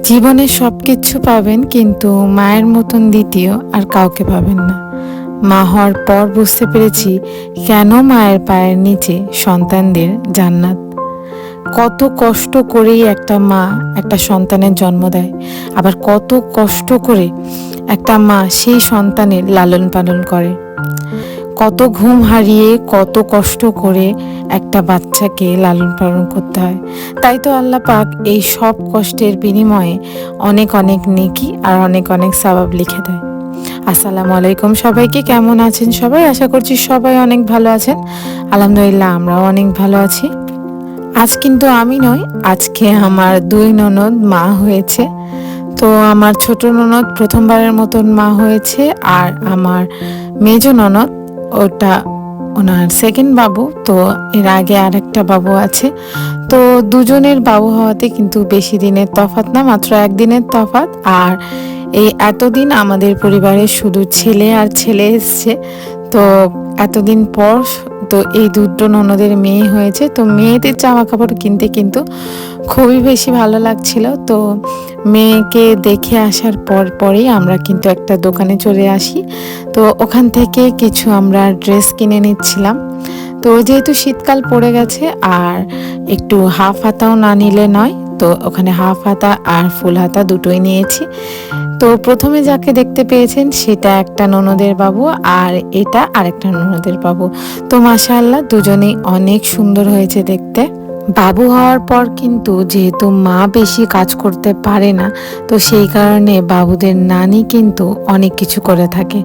জীবনে সব কিছু পাবেন, কিন্তু মায়ের মতন দ্বিতীয় আর কাউকে পাবেন না। মা হওয়ার পর বুঝতে পেরেছি কেন মায়ের পায়ের নিচে সন্তানদের জান্নাত। কত কষ্ট করেই একটা মা একটা সন্তানের জন্ম দেয়, আবার কত কষ্ট করে একটা মা সেই সন্তানের লালন পালন করে। কত ঘুম হারিয়ে কত কষ্ট করে একটা বাচ্চাকে লালন পালন করতে হয়। তাই তো আল্লাহ পাক এই সব কষ্টের বিনিময়ে অনেক অনেক নেকি আর অনেক অনেক সওয়াব লিখে দেয়। আসসালামু আলাইকুম সবাইকে, কেমন আছেন সবাই? আশা করছি সবাই অনেক ভালো আছেন। আলহামদুলিল্লাহ, আমরাও অনেক ভালো আছি। আজ কিন্তু আমি নই, আজকে আমার দুই ননদ মা হয়েছে। তো আমার ছোট ননদ প্রথমবারের মতন মা হয়েছে, আর আমার মেজ ননদ ওটা ওনার সেকেন্ড বাবু। তো এর আগে আরেকটা বাবু আছে। তো দুজনের বাবু হওয়াতে কিন্তু বেশি দিনের তফাৎ না, মাত্র একদিনের তফাৎ। আর এই এতদিন আমাদের পরিবারে শুধু ছেলে আর ছেলে এসছে। তো এতদিন পর তো এই দুটো ননদের মেয়ে হয়েছে। তো মেয়েদের জামা কাপড় কিনতে কিন্তু খুবই বেশি ভালো লাগছিল। তো মেয়েকে দেখে আসার পরেই আমরা কিন্তু একটা দোকানে চলে আসি। তো ওখান থেকে কিছু আমরা ড্রেস কিনে নিচ্ছিলাম। তো যেহেতু শীতকাল পড়ে গেছে, আর একটু হাফ হাতাও না নিলে নয়, তো ওখানে হাফ হাতা আর ফুল হাতা দুটোই নিয়েছি। তো প্রথমে যাকে দেখতে পেয়েছেন সেটা একটা ননদের বাবু, আর এটা আরেকটা ননদের বাবু। তো মাশাআল্লাহ দুজনেই অনেক সুন্দর হয়েছে দেখতে। বাবু হওয়ার পর কিন্তু যেহেতু মা বেশি কাজ করতে পারে না, তো সেই কারণে বাবুদের নানি কিন্তু অনেক কিছু করে থাকে।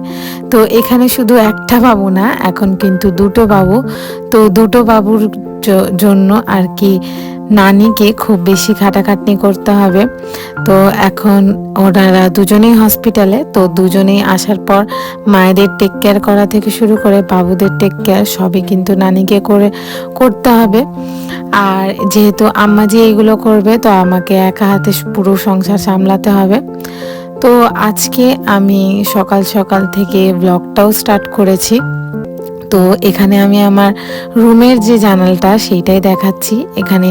তো এখানে শুধু একটা বাবু না, এখন কিন্তু দুটো বাবু। তো দুটো বাবুর জন্য আর কি নানিকে খুব বেশি খাটাখাটনি করতে হবে। তো এখন ওনারা দুজনেই হসপিটালে। তো দুজনেই আসার পর মায়েদের টেক কেয়ার করা থেকে শুরু করে বাবুদের টেক কেয়ার সবই কিন্তু নানিকে করতে হবে। আর যেহেতু আম্মা যে এইগুলো করবে, তো আমাকে একা হাতে পুরো সংসার সামলাতে হবে। তো আজকে আমি সকাল সকাল থেকে ব্লগটাও স্টার্ট করেছি। তো এখানে আমি আমার রুমের যে জানালাটা সেইটাই দেখাচ্ছি। এখানে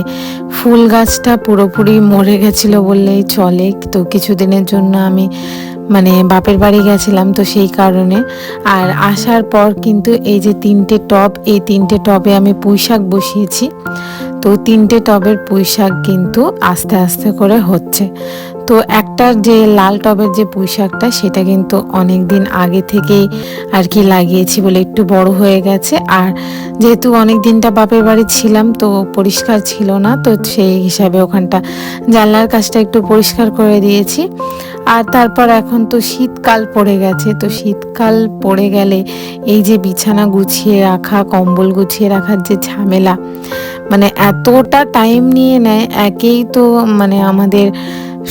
ফুল গাছটা পুরোপুরি মরে গেছিলো বললেই চলে। তো কিছুদিনের জন্য আমি বাপের বাড়ি গেছিলাম, তো সেই কারণে। আর আসার পর কিন্তু এই যে তিনটে টব, এই তিনটে টবে আমি পুঁই শাক বসিয়েছি। তো তিনটে টবের পুঁই শাক কিন্তু আস্তে আস্তে করে হচ্ছে। তো একটার যে লাল টবের যে পুঁই শাকটা, সেটা কিন্তু অনেক দিন আগে থেকেই আর কি লাগিয়েছি বলে একটু বড় হয়ে গেছে। আর যেহেতু অনেক দিনটা বাপের বাড়ি ছিলাম, তো পরিষ্কার ছিল না, তো সেই হিসাবে ওখানটা জানলার কাছটা একটু পরিষ্কার করে দিয়েছি। আর তারপর এখন তো শীতকাল পড়ে গেছে। তো শীতকাল পড়ে গেলে এই যে বিছানা গুছিয়ে রাখা, কম্বল গুছিয়ে রাখার যে ঝামেলা, এতটা টাইম নিয়ে নেয়। একেই তো আমাদের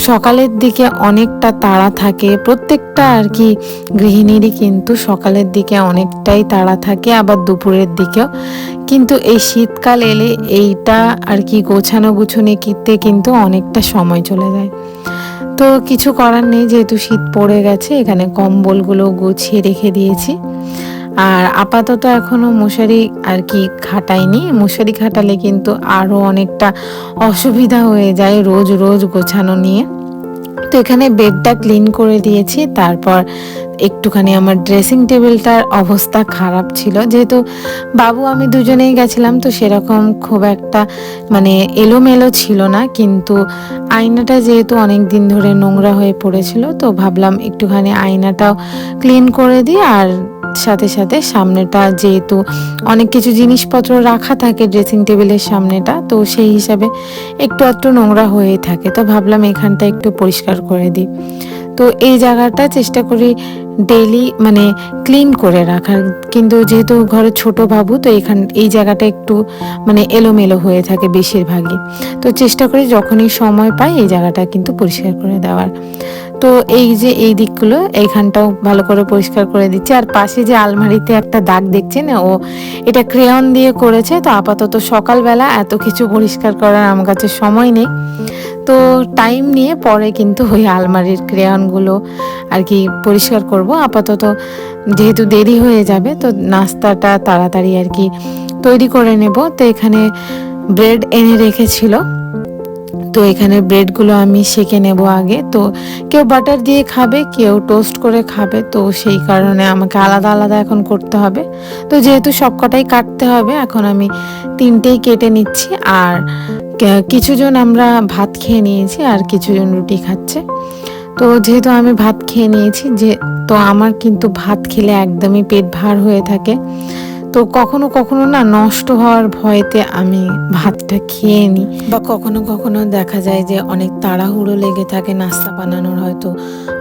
সকালের দিকে অনেকটা তাড়া থাকে, প্রত্যেকটা আর কি গৃহিণীরই কিন্তু সকালের দিকে অনেকটাই তাড়া থাকে, আবার দুপুরের দিকেও। কিন্তু এই শীতকাল এলে এইটা আর কি গোছানো গুছানো কিনতে কিন্তু অনেকটা সময় চলে যায়। তো কিছু করার নেই, যেহেতু শীত পড়ে গেছে, এখানে কম্বলগুলো গুছিয়ে রেখে দিয়েছি। আর আপাতত এখনো মশারি আর কি খাটাইনি। মশারি খাটালে কিন্তু আরো অনেকটা অসুবিধা হয়ে যায় রোজ রোজ গোছানো নিয়ে। তো এখানে বেডটা ক্লিন করে দিয়েছি। তারপর একটুখানি আমার ড্রেসিং টেবিলটার অবস্থা খারাপ ছিল, যেহেতু বাবু আমি দুজনেই গেছিলাম, তো সেরকম খুব একটা এলোমেলো ছিল না। কিন্তু আয়নাটা যেহেতু অনেক দিন ধরে নোংরা হয়ে পড়েছিল, তো ভাবলাম একটুখানি আয়নাটাও ক্লিন করে দিই। আর সাথে সাথে সামনেটা যেহেতু অনেক কিছু জিনিসপত্র রাখা থাকে ড্রেসিং টেবিলের সামনেটা, তো সেই হিসাবে একটু নোংরা হয়ে থাকে। তো ভাবলাম এখানটা একটু পরিষ্কার করে দিই। তো এই জায়গাটা চেষ্টা করি ডেইলি ক্লিন করে রাখার। কিন্তু যেহেতু ঘরে ছোট বাবু, তো এই জায়গাটা একটু এলোমেলো হয়ে থাকে বেশিরভাগই। তো চেষ্টা করি যখনই সময় পাই এই জায়গাটা কিন্তু পরিষ্কার করে দেওয়ার। তো এই যে এই দিকগুলো এইখানটাও ভালো করে পরিষ্কার করে দিচ্ছি। আর পাশে যে আলমারিতে একটা দাগ দেখছেন, এটা ক্রেয়ন দিয়ে করেছে। তো আপাতত সকালবেলা এত কিছু পরিষ্কার করার আমার কাছে সময় নেই, তো টাইম নিয়ে পরে কিন্তু ওই আলমারির ক্রেয়নগুলো আর কি পরিষ্কার করব। আপাতত যেহেতু দেরি হয়ে যাবে, তো নাস্তাটা তাড়াতাড়ি আর কি তৈরি করে নেব। তো এখানে ব্রেড এনে রেখেছিল, তো এখানে ব্রেডগুলো আমি সেঁকে নেব আগে। তো কেউ বাটার দিয়ে খাবে, কেউ টোস্ট করে খাবে, তো সেই কারণে আমাকে আলাদা আলাদা এখন করতে হবে। তো যেহেতু সবকটাই কাটতে হবে, এখন আমি তিনটেই কেটে নিচ্ছি। আর কিছুজন আমরা ভাত খেয়ে নিয়েছি আর কিছুজন রুটি খাচ্ছে। তো যেহেতু আমি ভাত খেয়ে নিয়েছি, তো আমার কিন্তু ভাত খেলে একদমই পেট ভার হয়ে থাকে। তো কখনো কখনো না নষ্ট হওয়ার ভয়েতে আমি ভাতটা খেয়ে নিই, বা কখনো কখনো দেখা যায় যে অনেক তাড়াহুড়ো লেগে থাকে নাস্তা বানানোর, হয়তো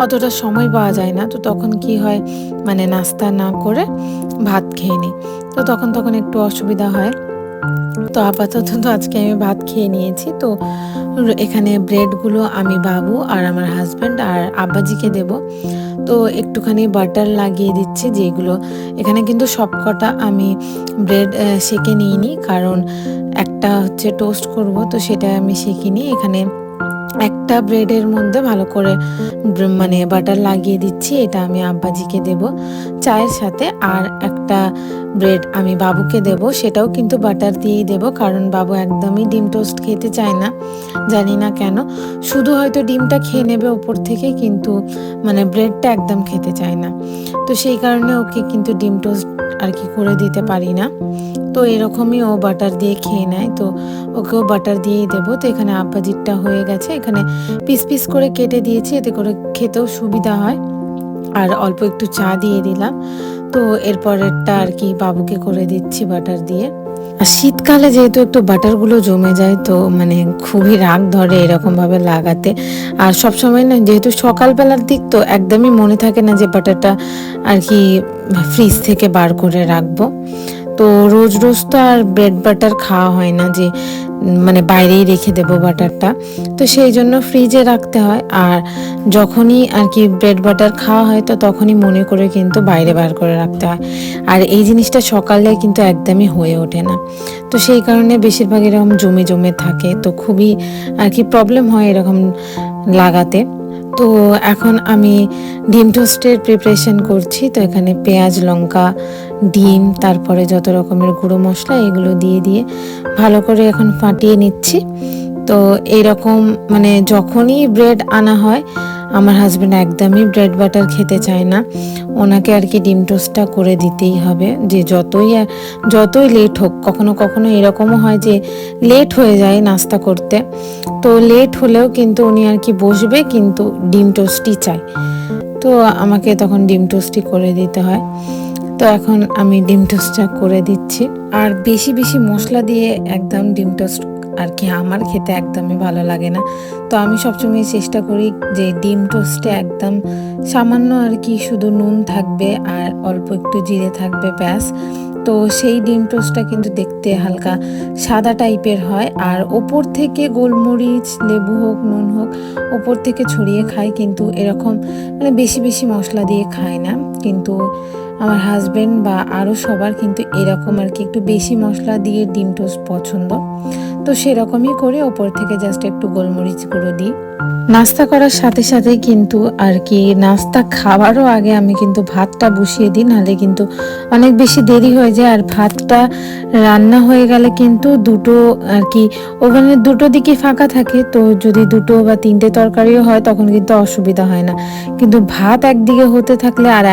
অতটা সময় পাওয়া যায় না। তো তখন কি হয়, মানে নাস্তা না করে ভাত খেয়ে নিই, তো তখন একটু অসুবিধা হয়। তো আপাতত তো আজকে আমি ভাত খেয়ে নিয়েছি। তো এখানে ব্রেডগুলো আমি বাবু আর আমার হাজব্যান্ড আর আব্বাজিকে দেব। তো একটুখানি বাটার লাগিয়ে দিচ্ছি, যেগুলো এখানে কিন্তু সবকটা আমি ব্রেড সেঁকে নিইনি, কারণ একটা হচ্ছে টোস্ট করব, তো সেটা আমি সেঁকে নিই। এখানে একটা ব্রেডের মধ্যে ভালো করে মানে বাটার লাগিয়ে দিচ্ছি, এটা আমি আব্বাজিকে দেব চায়ের সাথে। আর একটা ব্রেড আমি বাবুকে দেব, সেটাও কিন্তু বাটার দিয়েই দেব, কারণ বাবু একদমই ডিম টোস্ট খেতে চায় না, জানি না কেন। শুধু হয়তো ডিমটা খেয়ে নেবে ওপর থেকে, কিন্তু মানে ব্রেডটা একদম খেতে চায় না। তো সেই কারণে ওকে কিন্তু ডিম টোস্ট আর কি করে দিতে পারি না। তো এরকমই ও বাটার দিয়ে খেয়ে নেয়, তো ওকেও বাটার দিয়েই দেবো। তো এখানে আব্বাজিরটা হয়ে গেছে, এখানে পিস পিস করে কেটে দিয়েছি, এতে করে খেতেও সুবিধা হয়। আর অল্প একটু চা দিয়ে দিলাম। তো এরপরেরটা আর কি বাবুকে করে দিচ্ছি বাটার দিয়ে। আর শীতকালে যেহেতু একটু বাটারগুলো জমে যায়, তো মানে খুবই রাগ ধরে এরকমভাবে লাগাতে। আর সবসময় না, যেহেতু সকালবেলার দিক, তো একদমই মনে থাকে না যে বাটারটা আর কি ফ্রিজ থেকে বার করে রাখবো। তো রোজ রোজ তো আর ব্রেড বাটার খাওয়া হয় না, যে মানে বাইরেই রেখে দেবো বাটারটা, তো সেই জন্য ফ্রিজে রাখতে হয়। আর যখনই আর কি ব্রেড বাটার খাওয়া হয়, তো তখনই মনে করে কিন্তু বাইরে বার করে রাখতে হয়। আর এই জিনিসটা সকালে কিন্তু একদমই হয়ে ওঠে না, তো সেই কারণে বেশিরভাগ এরকম জমে জমে থাকে, তো খুবই আর কি প্রবলেম হয় এরকম লাগাতে। তো এখন আমি ডিম টোস্টের প্রিপারেশন করছি। তো এখানে পেঁয়াজ, লঙ্কা, ডিম, তারপরে যত রকমের গুঁড়ো মশলা, এগুলো দিয়ে দিয়ে ভালো করে এখন ফাটিয়ে নিচ্ছি। তো এইরকম মানে যখনই ব্রেড আনা হয়, আমার হাজব্যান্ড একদমই ব্রেড বাটার খেতে চায় না, ওনাকে আর কি ডিম টোস্টটা করে দিতেই হবে, যে যতই লেট হোক। কখনো কখনো এরকমও হয় যে লেট হয়ে যায় নাস্তা করতে, তো লেট হলেও কিন্তু উনি আর কি বসবে, কিন্তু ডিম টোস্টই চাই। তো আমাকে তখন ডিম টোস্টই করে দিতে হয়। তো এখন আমি ডিম টোস্টটা করে দিচ্ছি। আর বেশি বেশি মশলা দিয়ে একদম ডিম টোস্ট আর কি আমার খেতে একদমই ভালো লাগে না। তো আমি সবসময় চেষ্টা করি যে ডিম টোস্টে একদম সামান্য আর কি শুধু নুন থাকবে আর অল্প একটু জিরে থাকবে, ব্যাস। তো সেই ডিম টোস্টটা কিন্তু দেখতে হালকা সাদা টাইপের হয়, আর ওপর থেকে গোলমরিচ, লেবু হোক, নুন হোক, ওপর থেকে ছড়িয়ে খায়, কিন্তু এরকম মানে বেশি বেশি মশলা দিয়ে খায় না। কিন্তু আমার হাজব্যান্ড বা আরও সবার কিন্তু এরকম আর কি একটু বেশি মশলা দিয়ে ডিম টোস্ট পছন্দ। তো সেরকমই করে ওপর থেকে জাস্ট একটু গোলমরিচ গুঁড়ো দিই। নাস্তা করার সাথে সাথে কিন্তু আর কি নাস্তা খাওয়ারও আগে আমি কিন্তু ভাতটা বসিয়ে দিই, নাহলে কিন্তু অনেক বেশি দেরি হয়ে যায়। আর ভাতটা রান্না হয়ে গেলে কিন্তু দুটো আর কি ওভেনের দুটো দিকে ফাঁকা থাকে, তো যদি দুটো বা তিনটে তরকারিও হয় তখন কিন্তু অসুবিধা হয় না। কিন্তু ভাত একদিকে হতে থাকলে আর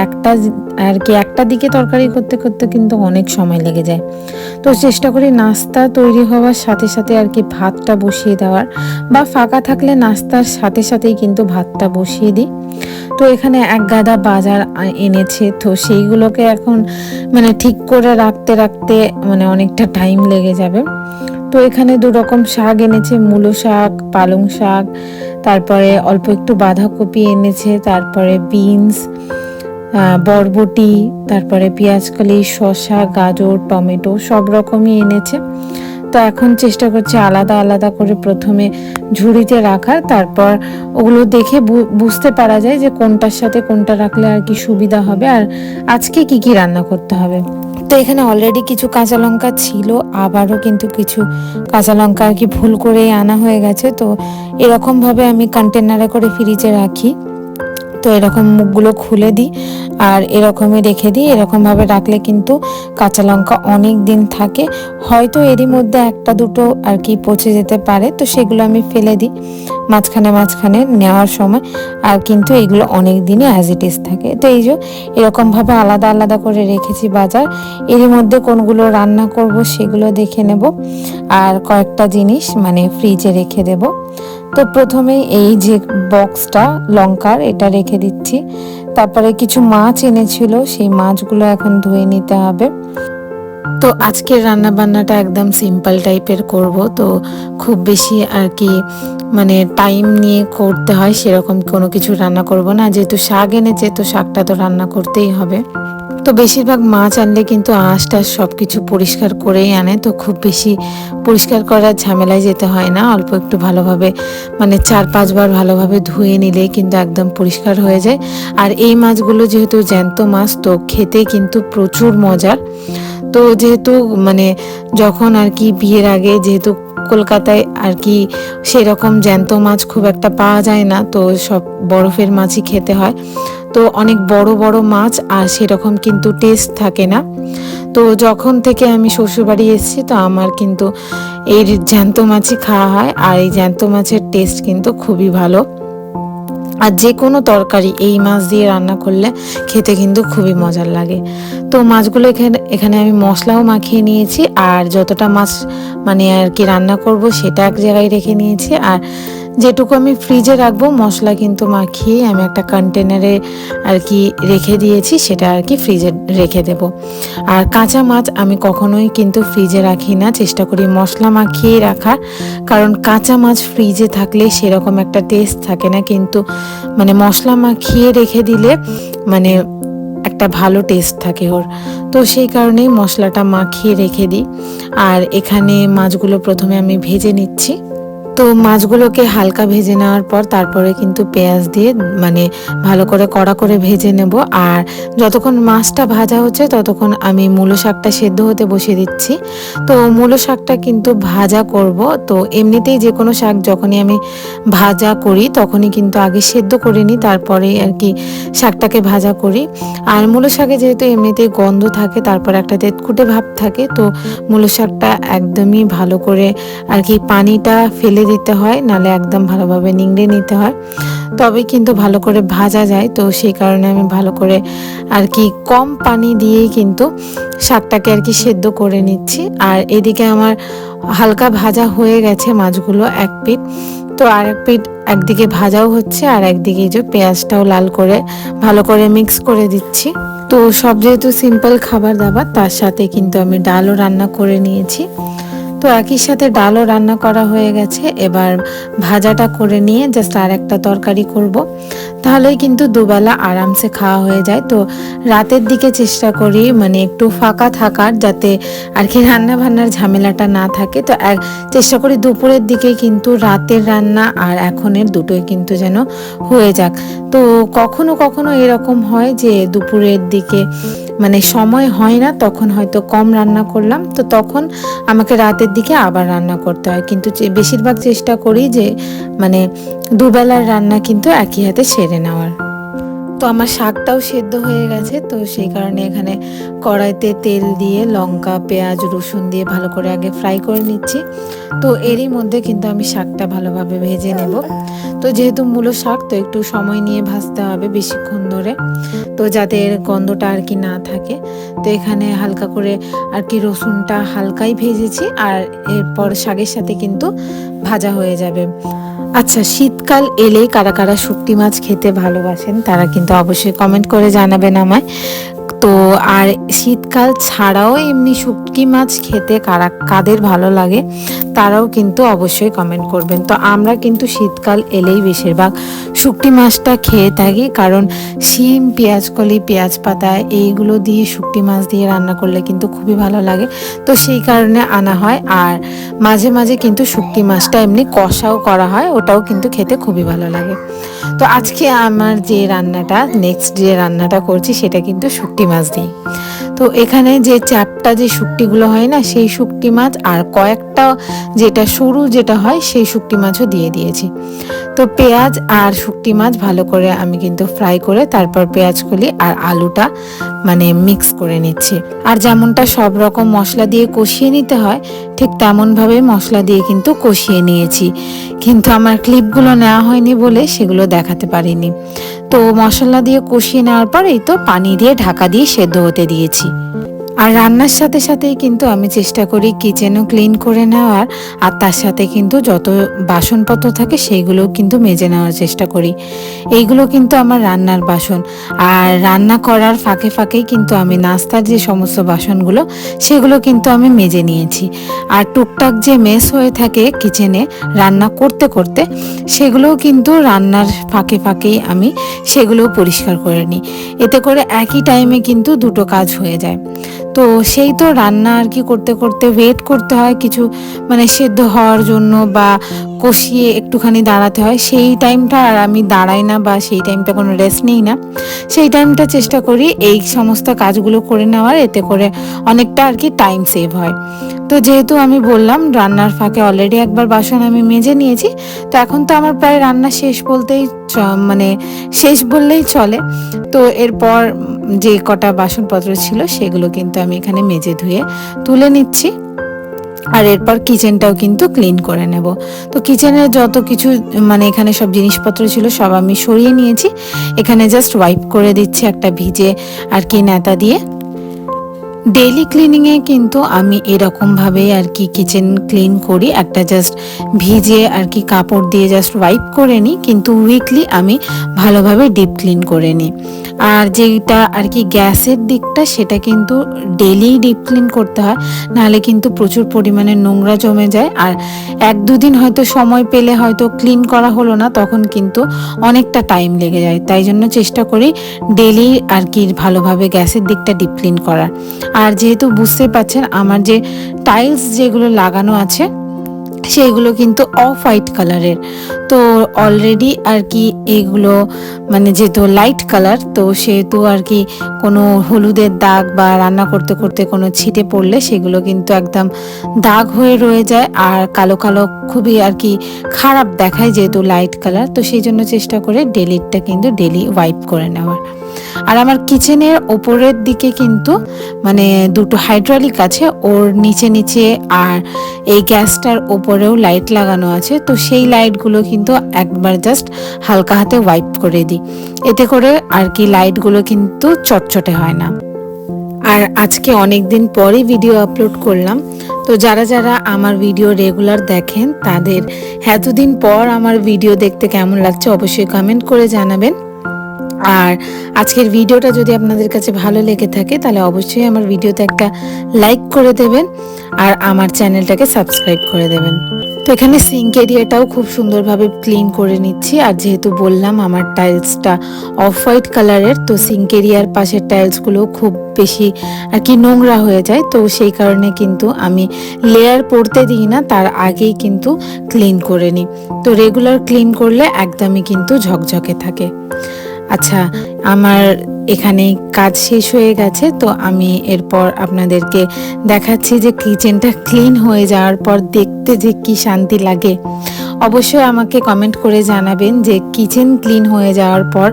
একটা দিকে তরকারি করতে করতে কিন্তু অনেক সময় লেগে যায়। তো চেষ্টা করি নাস্তা তৈরি হওয়ার সাথে সাথে আর কি ভাতটা বসিয়ে দেওয়ার, বা ফাঁকা থাকলে নাস্তার সাথে সাথেই কিন্তু ভাতটা বসিয়ে দিই। তো এখানে এক গাদা বাজার এনেছে, তো সেইগুলোকে এখন মানে ঠিক করে রাখতে রাখতে মানে অনেকটা টাইম লেগে যাবে। তো এখানে দু রকম শাক এনেছে, মূলো শাক, পালং শাক, তারপরে অল্প একটু বাঁধাকপি এনেছে, তারপরে বিনস, বরবটি, তারপরে পেঁয়াজকলি, শসা, গাজর, টমেটো সব রকমই এনেছে। তো এখন চেষ্টা করছি আলাদা আলাদা করে প্রথমে ঝুড়িতে রাখার, তারপর ওগুলো দেখে বুঝতে পারা যায় যে কোনটার সাথে কোনটা রাখলে আর কি সুবিধা হবে, আর আজকে কি কি রান্না করতে হবে। তো এখানে অলরেডি কিছু কাঁচা লঙ্কা ছিল, আবারও কিন্তু কিছু কাঁচা লঙ্কা আর কি ভুল করে আনা হয়ে গেছে। তো এরকমভাবে আমি কন্টেনারে করে ফ্রিজে রাখি। তো এরকম মুখগুলো খুলে দিই আর এরকমই রেখে দিই। এরকমভাবে রাখলে কিন্তু কাঁচা লঙ্কা অনেক দিন থাকে। হয়তো এরই মধ্যে একটা দুটো আর কি পচে যেতে পারে, তো সেগুলো আমি ফেলে দিই মাঝখানে নেওয়ার সময়। আর কিন্তু এগুলো অনেক দিনই অ্যাজ ইট ইজ থাকে। তো এই যে এরকমভাবে আলাদা আলাদা করে রেখেছি বাজার। এরই মধ্যে কোনগুলো রান্না করব সেগুলো দেখে নেব, আর কয়েকটা জিনিস মানে ফ্রিজে রেখে দেব। তো প্রথমেই এই যে বক্সটা লঙ্কার, এটা রেখে দিচ্ছি। তারপরে কিছু মাছ এনেছিল, সেই মাছগুলো এখন ধুয়ে নিতে হবে। তো আজকের রান্না বান্নাটা একদম সিম্পল টাইপের করব, তো খুব বেশি আর কি মানে টাইম নিয়ে করতে হয় সেরকম কোনো কিছু রান্না করব না। যেহেতু শাক এনেছে তো শাকটা তো রান্না করতেই হবে। তো বেশিরভাগ মাছ আনলে কিন্তু আঁশ টাশ সব কিছু পরিষ্কার করেই আনে, তো খুব বেশি পরিষ্কার করার ঝামেলায় যেতে হয় না। অল্প একটু ভালোভাবে মানে 4-5 বার ভালোভাবে ধুয়ে নিলেই কিন্তু একদম পরিষ্কার হয়ে যায়। আর এই মাছগুলো যেহেতু জ্যান্ত মাছ, তো খেতে কিন্তু প্রচুর মজার। তো যেহেতু মানে যখন আর কি বিয়ের আগে যেহেতু কলকাতায় আর কি সেরকম জ্যান্ত মাছ খুব একটা পাওয়া যায় না, তো সব বরফের মাছই খেতে হয়। তো অনেক বড় বড় মাছ আর সেরকম কিন্তু টেস্ট থাকে না। তো যখন থেকে আমি শ্বশুরবাড়ি এসেছি তো আমার কিন্তু এই জ্যান্ত মাছই খাওয়া হয়, আর এই জ্যান্ত মাছের টেস্ট কিন্তু খুবই ভালো। আর যে কোনো তরকারি এই মাছ দিয়ে রান্না করলে খেতে কিন্তু খুবই মজার লাগে। তো মাছগুলো এখানে আমি মশলাও মাখিয়ে নিয়েছি, আর যতটা মাছ মানে আর কি রান্না করব সেটা এক জায়গায় রেখে নিয়েছি। আর যেটুকু আমি ফ্রিজে রাখবো মশলা কিন্তু মাখিয়ে আমি একটা কন্টেনারে আর কি রেখে দিয়েছি, সেটা আর কি ফ্রিজে রেখে দেব। আর কাঁচা মাছ আমি কখনোই কিন্তু ফ্রিজে রাখি না, চেষ্টা করি মশলা মাখিয়ে রাখার। কারণ কাঁচা মাছ ফ্রিজে থাকলে সেরকম একটা টেস্ট থাকে না, কিন্তু মানে মশলা মাখিয়ে রেখে দিলে মানে একটা ভালো টেস্ট থাকে ওর। তো সেই কারণেই মশলাটা মাখিয়ে রেখে দিই। আর এখানে মাছগুলো প্রথমে আমি ভেজে নিচ্ছি। তো মাছগুলোকে হালকা ভেজে নেওয়ার পর তারপরে কিন্তু পেঁয়াজ দিয়ে মানে ভালো করে কড়া করে ভেজে নেব। আর যতক্ষণ মাছটা ভাজা হচ্ছে ততক্ষণ আমি মূলো শাকটা সেদ্ধ হতে বসিয়ে দিচ্ছি। তো মূলো শাকটা কিন্তু ভাজা করব। তো এমনিতেই যে কোনো শাক যখনই আমি ভাজা করি তখনই কিন্তু আগে সেদ্ধ করে নিই, তারপরে আর কি শাকটাকে ভাজা করি। আর মূলো শাকে যেহেতু এমনিতেই গন্ধ থাকে, তারপর একটা তেতকুটে ভাব থাকে, তো মূলো শাকটা একদমই ভালো করে আর কি পানিটা ফেলে দিতে হয়, নালে একদম ভালোভাবে নিংড়ে নিতে হয়, তবে কিন্তু ভালো করে ভাজা যায়। তো সেই কারণে আমি ভালো করে আর কি কম পানি দিয়েই কিন্তু শাকটাকে আর কি সেদ্ধ করে নিচ্ছি। আর এদিকে আমার হালকা ভাজা হয়ে গেছে মাছগুলো এক পিঠ, তো আর এক পিঠ একদিকে ভাজাও হচ্ছে, আর একদিকে যে পেঁয়াজটাও লাল করে ভালো করে মিক্স করে দিচ্ছি। তো সব যেহেতু সিম্পল খাবার দাবার, তার সাথে কিন্তু আমি ডালও রান্না করে নিয়েছি। তো একই সাথে ডালও রান্না করা হয়ে গেছে। এবার ভাজাটা করে নিয়ে জাস্ট আর একটা তরকারি করব, তাহলেই কিন্তু দুবেলা আরামসে খাওয়া হয়ে যায়। তো রাতের দিকে চেষ্টা করি মানে একটু ফাঁকা থাকার, যাতে আর কি রান্না বান্নার ঝামেলাটা না থাকে। তো চেষ্টা করি দুপুরের দিকে কিন্তু রাতের রান্না আর এখনের দুটোই কিন্তু যেন হয়ে যাক। তো কখনো কখনো এরকম হয় যে দুপুরের দিকে মানে সময় হয় না, তখন হয়তো কম রান্না করলাম, তো তখন আমাকে রাতের দিকে আবার রান্না করতে হয়। কিন্তু বেশিরভাগ চেষ্টা করি যে মানে দুবেলার রান্না কিন্তু একই হাতে সেরে নেওয়ার। তো আমার শাকটাও সেদ্ধ হয়ে গেছে, তো সেই কারণে এখানে কড়াইতে তেল দিয়ে লঙ্কা পেঁয়াজ রসুন দিয়ে ভালো করে আগে ফ্রাই করে নিচ্ছি। তো এরই মধ্যে কিন্তু আমি শাকটা ভালোভাবে ভেজে নেব। তো যেহেতু মূলো শাক, তো একটু সময় নিয়ে ভাজতে হবে বেশিক্ষণ ধরে, তো যাতে এর গন্ধটা আর কি না থাকে। তো এখানে হালকা করে আর কি রসুনটা হালকাই ভেজেছি, আর এরপর শাকের সাথে কিন্তু ভাজা হয়ে যাবে। আচ্ছা, শীতকাল এলেই কারা কারা শুটকি মাছ খেতে ভালোবাসেন তারা কিন্তু অবশ্যই কমেন্ট করে জানাবেন আমায়। তো আর শীতকাল ছাড়াও এমনি শুটকি মাছ খেতে কাদের ভালো লাগে তারাও কিন্তু অবশ্যই কমেন্ট করবেন। তো আমরা কিন্তু শীতকাল এলেই বেশিরভাগ শুটকি মাছটা খেয়ে থাকি, কারণ শিম পেঁয়াজকলি পেঁয়াজ পাতা এইগুলো দিয়ে শুটকি মাছ দিয়ে রান্না করলে কিন্তু খুবই ভালো লাগে। তো সেই কারণে আনা হয়। আর মাঝে মাঝে কিন্তু শুটকি মাছটা এমনি কষাও করা হয়, ওটাও কিন্তু খেতে খুবই ভালো লাগে। তো আজকে আমার যে রান্নাটা নেক্সট যে রান্নাটা করছি সেটা কিন্তু শুটকি মাছ দিই। তো এখানে যে চ্যাপটা যে শুটকিগুলো হয় না, সেই শুটকি মাছ আর কয়েকটা যেটা সরু যেটা হয় সেই শুটকি মাছও দিয়ে দিয়েছি। তো পেঁয়াজ আর শুকটি মাছ ভালো করে আমি কিন্তু ফ্রাই করে তারপর পেঁয়াজকলি আর আলুটা মানে মিক্স করে নিচ্ছি। আর যেমনটা সব রকম মশলা দিয়ে কষিয়ে নিতে হয় ঠিক তেমনভাবে মশলা দিয়ে কিন্তু কষিয়ে নিয়েছি, কিন্তু আমার ক্লিপগুলো নেওয়া হয়নি বলে সেগুলো দেখাতে পারিনি। তো মশলা দিয়ে কষিয়ে নেওয়ার পর এই তো পানি দিয়ে ঢাকা দিয়ে সেদ্ধ হতে দিয়েছি। আর রান্নার সাথে সাথেই কিন্তু আমি চেষ্টা করি কিচেনও ক্লিন করে নেওয়ার, আর তার সাথে কিন্তু যত বাসনপত্র থাকে সেইগুলোও কিন্তু মেজে নেওয়ার চেষ্টা করি। এইগুলো কিন্তু আমার রান্নার বাসন, আর রান্না করার ফাঁকে ফাঁকেই কিন্তু আমি নাস্তার যে সমস্ত বাসনগুলো সেগুলো কিন্তু আমি মেজে নিয়েছি। আর টুকটাক যে মেস হয়ে থাকে কিচেনে রান্না করতে করতে সেগুলোও কিন্তু রান্নার ফাঁকে ফাঁকেই আমি সেগুলোও পরিষ্কার করে নিই। এতে করে একই টাইমে কিন্তু দুটো কাজ হয়ে যায়। তো সেই তো রান্না আর কি করতে করতে ওয়েট করতে হয় কিছু মানে সেদ্ধ হওয়ার জন্য বা কষিয়ে একটুখানি দাঁড়াতে হয়, সেই টাইমটা আর আমি দাঁড়াই না বা সেই টাইমটা কোনো রেস্ট নিই না। সেই টাইমটা চেষ্টা করি এই সমস্ত কাজগুলো করে নেওয়ার, এতে করে অনেকটা আর কি টাইম সেভ হয়। তো যেহেতু আমি বললাম রান্নার ফাঁকে অলরেডি একবার বাসন আমি মেজে নিয়েছি, তো এখন তো আমার প্রায় রান্না শেষ বলতেই মানে শেষ বললেই চলে। তো এরপর যে কটা বাসনপত্র ছিল সেগুলো কিন্তু আমি এখানে মেজে ধুয়ে তুলে নিচ্ছি। আর এরপর কিচেনটাও কিন্তু ক্লিন করে নেব। তো কিচেনের যত কিছু মানে এখানে সব জিনিসপত্র ছিল সব আমি সরিয়ে নিয়েছি। এখানে জাস্ট ওয়াইপ করে দিচ্ছি একটা ভিজে আর কি নেতা দিয়ে। ডেইলি ক্লিনিংয়ে কিন্তু আমি এরকমভাবে আর কি কিচেন ক্লিন করি, একটা জাস্ট ভিজে আর কি কাপড় দিয়ে জাস্ট ওয়াইপ করে নিই, কিন্তু উইকলি আমি ভালোভাবে ডিপ ক্লিন করে নিই। আর যেটা আর কি গ্যাসের দিকটা সেটা কিন্তু ডেইলি ডিপ ক্লিন করতে হয়, নাহলে কিন্তু প্রচুর পরিমাণে নোংরা জমে যায়। আর এক দুদিন হয়তো সময় পেলে হয়তো ক্লিন করা হলো না, তখন কিন্তু অনেকটা টাইম লেগে যায়। তাই জন্য চেষ্টা করি ডেইলি আর কি ভালোভাবে গ্যাসের দিকটা ডিপ ক্লিন করার। আর যেহেতু বুঝতে পারছেন আমার যে টাইলস যেগুলো লাগানো আছে সেইগুলো কিন্তু অফ হোয়াইট কালারের, তো অলরেডি আর কি এগুলো মানে যেহেতু লাইট কালার, তো সেহেতু আর কি কোনো হলুদের দাগ বা রান্না করতে করতে কোনো ছিটে পড়লে সেগুলো কিন্তু একদম দাগ হয়ে রয়ে যায় আর কালো কালো খুবই আর কি খারাপ দেখায় যেহেতু লাইট কালার। তো সেই জন্য চেষ্টা করে ডেলিটা কিন্তু ডেলি ওয়াইপ করে নেওয়ার। আর আমার কিচেনের ওপরের দিকে কিন্তু মানে দুটো হাইড্রোলিক আছে, ওর নিচে নিচে আর এই গ্যাসটার ওপরেও লাইট লাগানো আছে। তো সেই লাইটগুলো কিন্তু একবার জাস্ট হালকা হাতে ওয়াইপ করে দিই, এতে করে আর কি লাইটগুলো কিন্তু চটচটে হয় না। আর আজকে অনেক দিন পরে ভিডিও আপলোড করলাম, তো যারা যারা আমার ভিডিও রেগুলার দেখেন তাদের এতদিন পর আমার ভিডিও দেখতে কেমন লাগছে অবশ্যই কমেন্ট করে জানাবেন। আর আজকের ভিডিওটা যদি আপনাদের কাছে ভালো লেগে থাকে তাহলে অবশ্যই আমার ভিডিওতে একটা লাইক করে দেবেন আর আমার চ্যানেলটাকে সাবস্ক্রাইব করে দেবেন। তো এখানে সিঙ্ক এরিয়াটাও খুব সুন্দরভাবে ক্লিন করে নিচ্ছি। আর যেহেতু বললাম আমার টাইলসটা অফ হোয়াইট কালারের, তো সিঙ্ক এরিয়ার পাশের টাইলসগুলো খুব বেশি আর কি নোংরা হয়ে যায়, তো সেই কারণে কিন্তু আমি লেয়ার পড়তে দিই না, তার আগেই কিন্তু ক্লিন করে নিই। তো রেগুলার ক্লিন করলে একদমই কিন্তু ঝকঝকে থাকে। আচ্ছা, আমার এখানে কাজ শেষ হয়ে গেছে, তো আমি এরপর আপনাদেরকে দেখাচ্ছি যে কিচেনটা ক্লিন হয়ে যাওয়ার পর দেখতে যে কি শান্তি লাগে। অবশ্যই আমাকে কমেন্ট করে জানাবেন যে কিচেন ক্লিন হয়ে যাওয়ার পর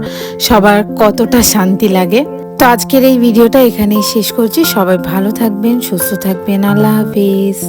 সবার কতটা শান্তি লাগে। তো আজকের এই ভিডিওটা এখানেই শেষ করছি। সবাই ভালো থাকবেন, সুস্থ থাকবেন। আল্লাহ হাফিজ।